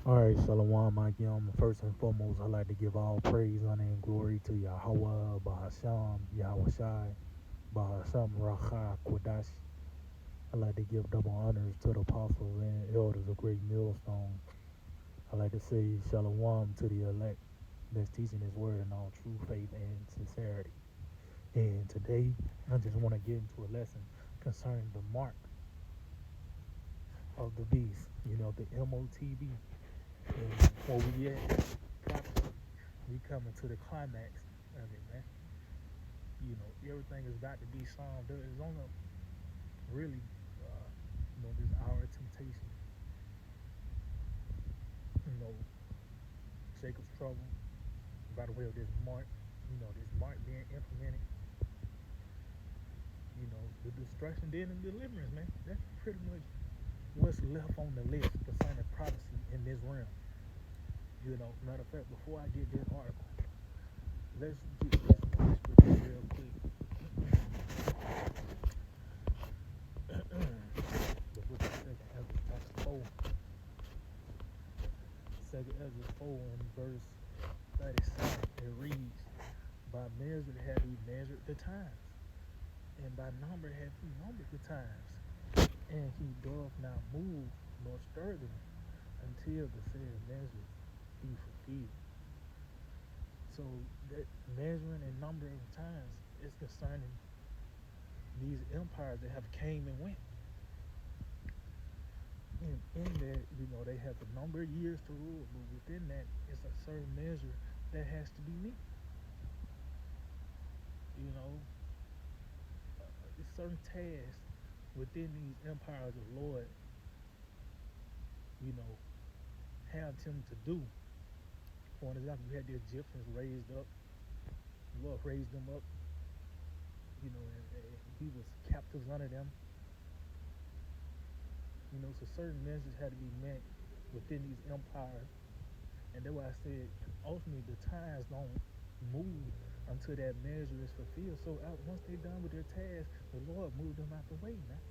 Alright, Shalom, Again. First and foremost, I'd like to give all praise, honor, and glory to Yahweh, Bahasham, Yahweh Shai, Bahasham, Racha, Kwadash. I'd like to give double honors to the apostles and elders of Great Millstone. I'd like to say Shalom to the elect that's teaching His word in all true faith and sincerity. And today, I just want to get into a lesson concerning the mark of the beast, the MOTB. And where we at, we coming to the climax of it, man. Everything is about to be solved. There is only really, this hour of temptation. You know, Jacob's trouble. By the way of this mark being implemented. The destruction, then and deliverance, man. That's pretty much what's left on the list concerning prophecy in this realm. Matter of fact, before I get this article, let's get this scripture real quick. The book of 2nd Ezra chapter 4. 2nd Ezra 4 and verse 37. It reads, by measure have he measured the times, and by number have he numbered the times, and he doth not move nor stir them until the said measure be fulfilled. So that measuring and number of times is concerning these empires that have came and went. And in that, they have a number of years to rule, but within that, it's a certain measure that has to be met. It's certain tasks within these empires of Lord, have them to do. For example, you had the Egyptians raised up. The Lord raised them up, and he was captives under them. So certain measures had to be met within these empires. And that's why I said, ultimately, the times don't move until that measure is fulfilled. So once they're done with their task, the Lord moved them out the way, man.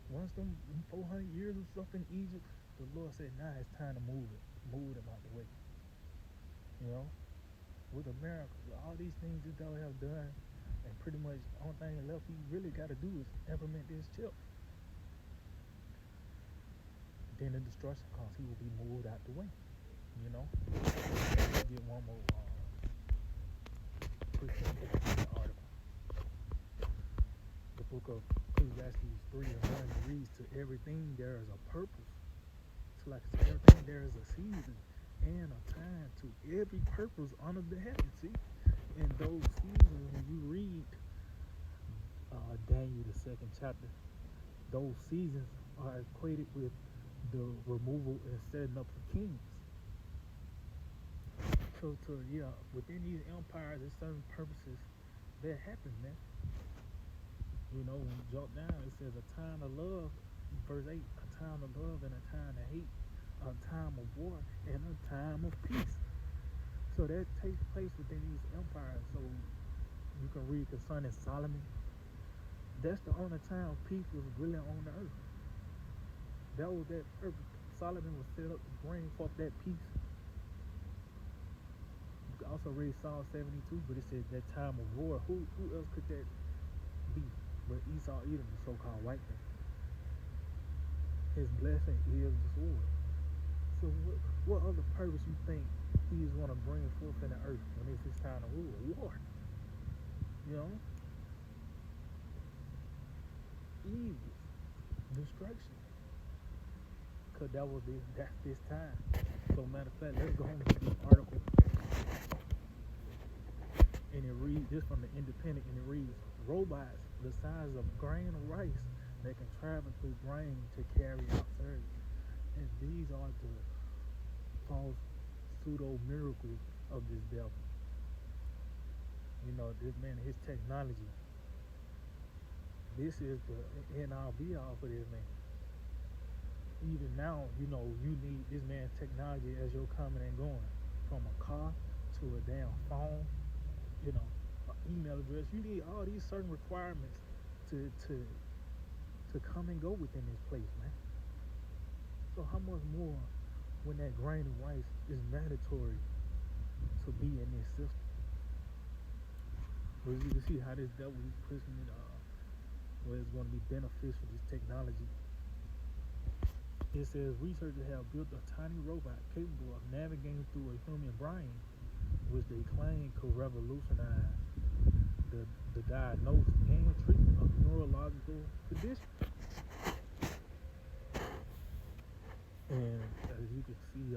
Once them 400 years or something in Egypt, the Lord said, now it's time to move them out the way. With America, with all these things that thou have done, and pretty much the only thing left he really got to do is implement this chip. Then the destruction comes, he will be moved out the way. Get one more article. The book of Ecclesiastes 3 and 1 reads, to everything there is a purpose. So like to everything there is a season and a time to every purpose under the heaven. See? In those seasons, when you read Daniel the 2nd chapter, those seasons are equated with the removal and setting up of kings. So within these empires, there's certain purposes that happen, man. When you jump down, it says a time of love, verse 8, a time of love and a time of hate, a time of war and a time of peace. So that takes place within these empires. So you can read concerning Solomon. That's the only time peace was really on the earth. That was that purpose. Solomon was set up to bring forth that peace. You can also read Psalm 72, but it says that time of war. Who else could that be but Esau, Edom, the so-called white man? His blessing is the sword. So what other purpose you think he's going to bring forth in the earth when it's his time to rule? War. Evil. Destruction. Because that's this time. So matter of fact, let's go on to this article. And it reads, this from the Independent, and it reads, robots the size of grain of rice that can travel through grain to carry out surgery. And these are the false pseudo miracles of this devil. This man, his technology. This is the end all be all for this man. Even now, you need this man's technology as you're coming and going. From a car to a damn phone, an email address. You need all these certain requirements to come and go within this place, man. So So how much more when that grain of rice is mandatory to be in this system? But you can see how this devil is pushing it where it's going to be beneficial, this technology. It says researchers have built a tiny robot capable of navigating through a human brain, which they claim could revolutionize the diagnosis and treatment of neurological conditions. And as you can see,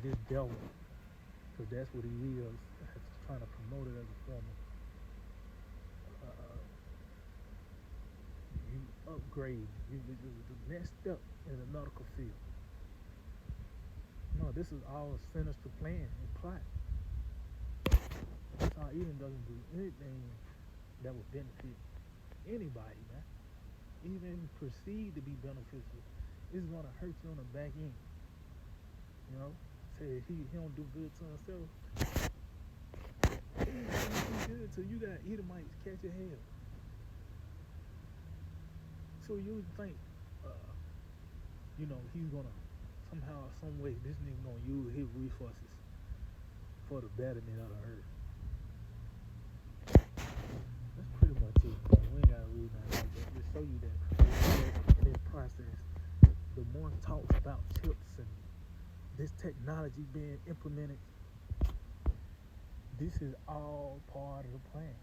this devil, because that's what he is, trying to promote it as a form of you upgrade, the next step in the medical field. No, this is all sinister plan and plot. That's how Eden doesn't do anything that would benefit anybody, man. Even perceived to be beneficial, it's gonna hurt you on the back end. You know, say he don't do good to himself. He ain't do good till you got Edomites catch your hell. So you think, he's gonna somehow, some way, this nigga gonna use his resources for the betterment of the earth. That's pretty much it, man. We ain't gotta read nothing like that. Just show you that in this process, the more talks about chips and this technology being implemented, this is all part of the plan.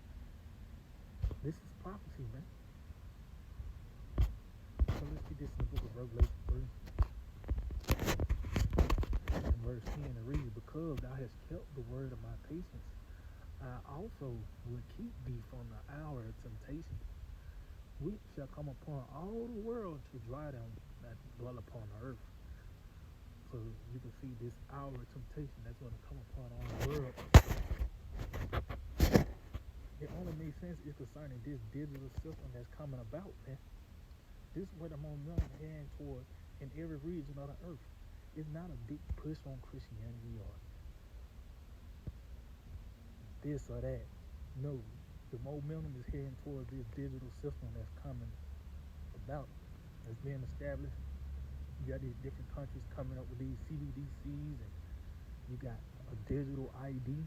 This is prophecy, man. So let's get this in the book of Revelation 3. And verse 10 and read, because thou hast kept the word of my patience, I also will keep thee from the hour of temptation, which shall come upon all the world to dry them that dwell upon the earth. So you can see this hour of temptation that's going to come upon all the world. It only makes sense is concerning this digital system that's coming about, man. This is what I'm heading toward in every region of the earth. It's not a big push on Christianity or this or that. No, the momentum is heading towards this digital system that's coming about, that's being established. You got these different countries coming up with these CBDCs, and you got a digital ID.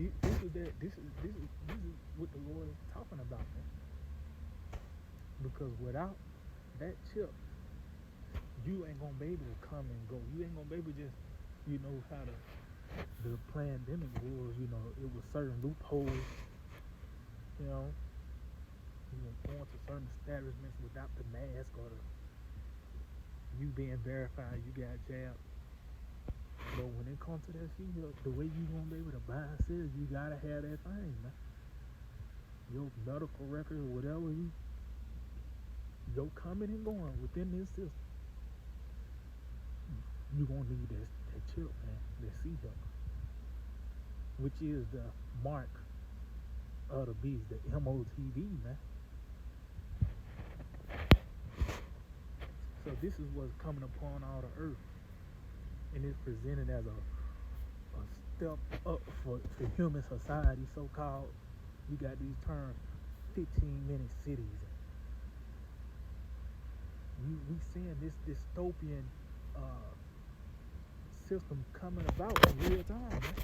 This is what the Lord is talking about, man. Because without that chip, you ain't gonna be able to come and go. You ain't gonna be able to just, how the pandemic was. It was certain loopholes. You going to certain establishments without the mask or you being verified, you got jabbed. But when it comes to that field, the way you gonna be able to buy and sell, you gotta have that thing, man. Your medical record or whatever, your coming and going within this system, you gonna need that chip, man, that C-chip, which is the mark of the beast, the MOTB, man. So this is what's coming upon all the earth, and it's presented as a step up for human society, so-called. You got these terms, 15-minute cities. We seeing this dystopian system coming about in real time, man.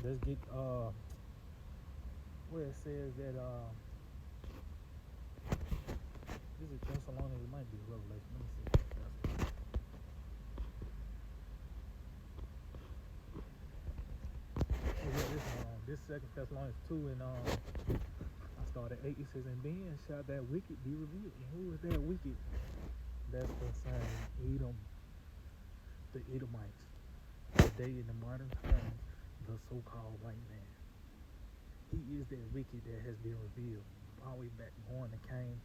Let's get where it says that this is Thessalonians, it might be Revelation. Let me see. This Second Thessalonians 2 and I started 8. It says, and then shall that wicked be revealed. And who is that wicked? That's concerning Edom, the Edomites. Today in the modern times, the so-called white man. He is that wicked that has been revealed. All the way back born to Cain.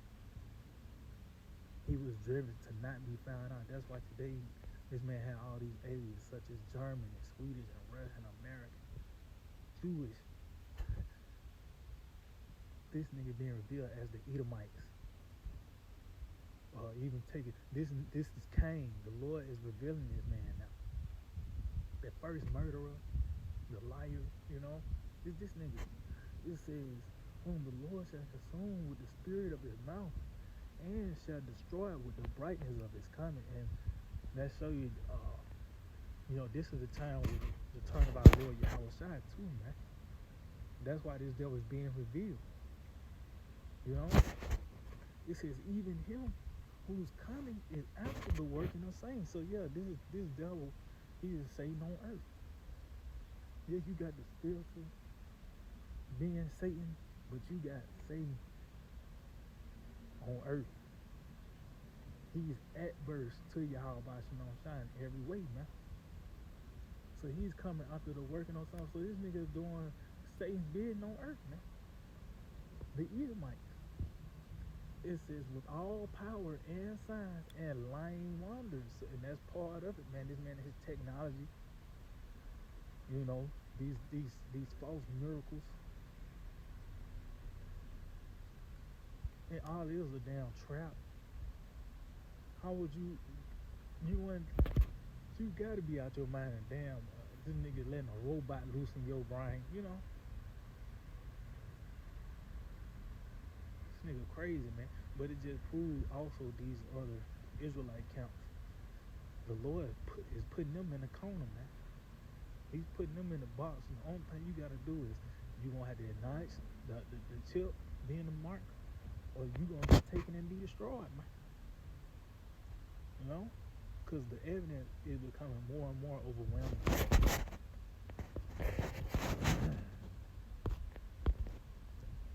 He was driven to not be found out. That's why today this man had all these aliens such as German and Swedish and Russian, American, Jewish. This nigga being revealed as the Edomites. Even take it. This is Cain. The Lord is revealing this man now. The first murderer, the liar, It's this nigga. It says, whom the Lord shall consume with the spirit of his mouth, and shall destroy with the brightness of his coming. And that show you, this is the time with the turn of our Lord Yahweh Shai too, man. That's why this devil is being revealed. It says even him who's coming is after the working of Satan. So yeah, this devil, he is Satan on earth. Yeah, you got the spiritual being Satan, but you got Satan on earth. He's adverse to Yahweh Shai in every way, man. So he's coming after the working on something. So this nigga is doing Satan's bidding on earth, man. The Edomites. It says with all power and signs and lying wonders, and that's part of it, man. This man and his technology, these false miracles, and all it is a damn trap. How would you gotta be out your mind and damn, this nigga letting a robot loose in your brain, This nigga crazy, man. But it just proves also these other Israelite camps. The Lord is putting them in a corner, man. He's putting them in a box, and the only thing you gotta do is you gonna have to acknowledge the chip being the mark, or you gonna get taken and be destroyed, man. Because the evidence is becoming more and more overwhelming.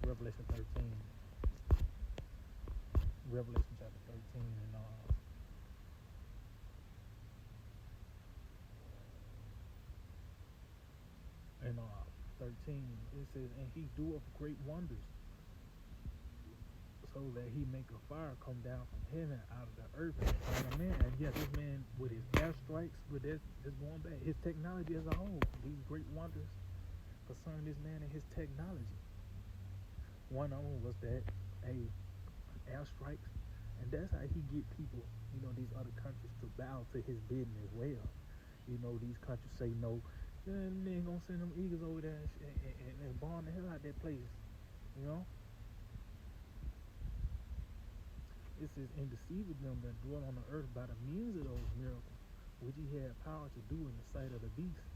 Revelation 13. Revelation chapter 13 and 13, it says, and he doeth great wonders, so that he make a fire come down from heaven out of the earth. And this man with his airstrikes, but that's going back. His technology as a whole, these great wonders concerning this man and his technology. One of them was that airstrikes, and that's how he get people, these other countries to bow to his bidding as well. These countries say no, then they ain't gonna send them eagles over there and bomb the hell out that place. It says, and deceived them that dwell on the earth by the means of those miracles, which he had power to do in the sight of the beast,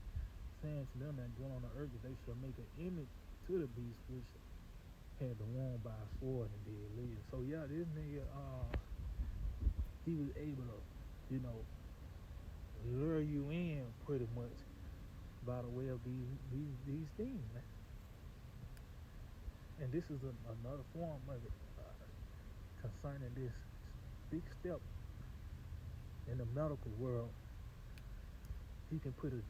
saying to them that dwell on the earth that they shall make an image to the beast which had been won by a sword and did live. So yeah, this nigga, he was able to, lure you in pretty much by the way of these things, man. And this is another form of it. Concerning this big step in the medical world, he can put an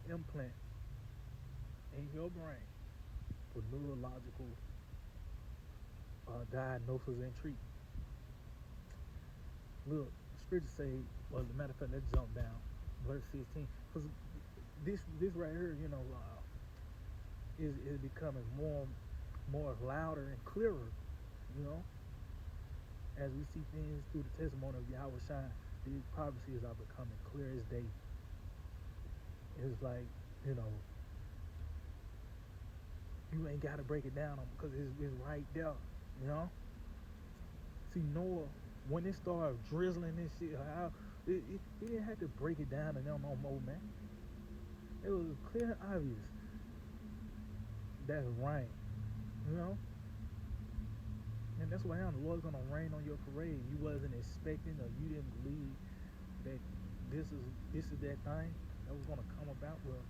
implant in your brain for neurological diagnosis and treatment. Look, scripture say, well, as a matter of fact, let's jump down, verse 16, because this right here, is becoming more louder and clearer. As we see things through the testimony of Yahweh Shai, these prophecies are becoming clear as day. It's like, you ain't got to break it down because it's right there, See, Noah, when it started drizzling and shit, he didn't have to break it down to them no more, man. It was clear and obvious. That's rain, And that's why the Lord's gonna rain on your parade. You wasn't expecting, or you didn't believe that this is that thing that was gonna come about. Well,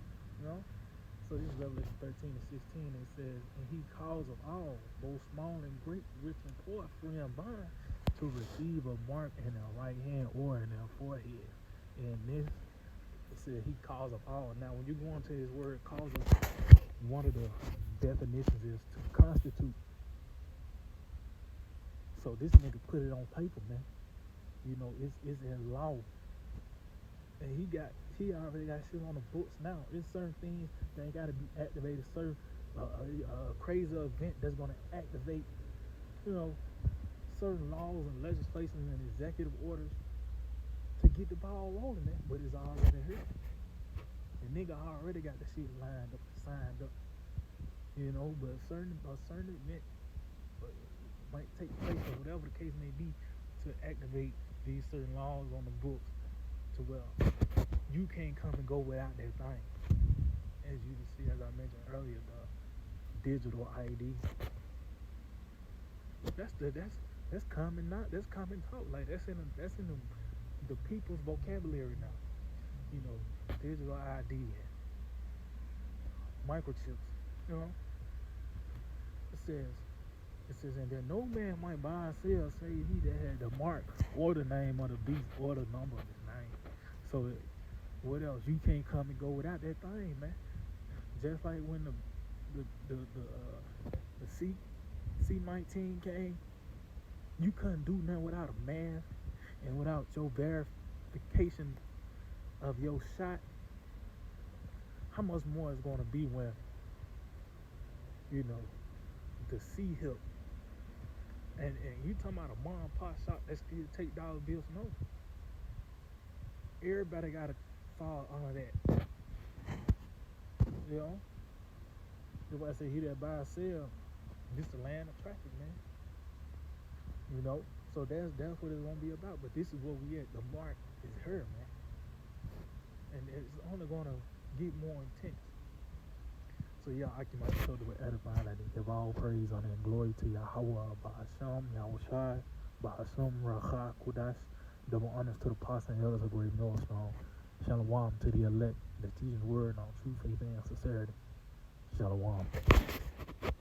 So this is Revelation 13 and 16. It says, and he calls of all, both small and great, rich and poor, free and bond, to receive a mark in their right hand or in their forehead. And this, it says he calls of all. Now, when you go into his word, calls of, one of the definitions is to constitute. So this nigga put it on paper, man. It's in law. And he already got shit on the books now. There's certain things that ain't gotta be activated, certain crazy event that's gonna activate, certain laws and legislation and executive orders to get the ball rolling, man. But it's already here. And nigga already got the shit lined up, signed up. You know, but a certain event might take place, or whatever the case may be, to activate these certain laws on the books to where you can't come and go without that thing. As you can see, as I mentioned earlier, the digital ID. That's common talk. Like that's in the people's vocabulary now. You know, digital ID and microchips. You know, it says, and then no man might buy or sell, say he that had the mark or the name of the beast or the number of his name. So what else? You can't come and go without that thing, man. Just like when the C-19 came, you couldn't do nothing without a mask and without your verification of your shot. How much more is going to be when, you know, the C-hip and you talking about a mom and pop shop that still take dollar bills? No. Everybody got to fall under that. You know? That's why I say he that buy or sell, this the land of traffic, man. You know? So that's what it's going to be about. But this is what we at. The mark is her, man. And it's only going to get more intense. So yeah, I can show the edifying that they give all praise, honor, and glory to Yahweh, Ba'asham, Yahushai, Ba'asham, Racha, Kudash. Double honors to the apostles and elders of Great Millstone. Shalom to the elect, the teaching word on true faith and sincerity. Shalom.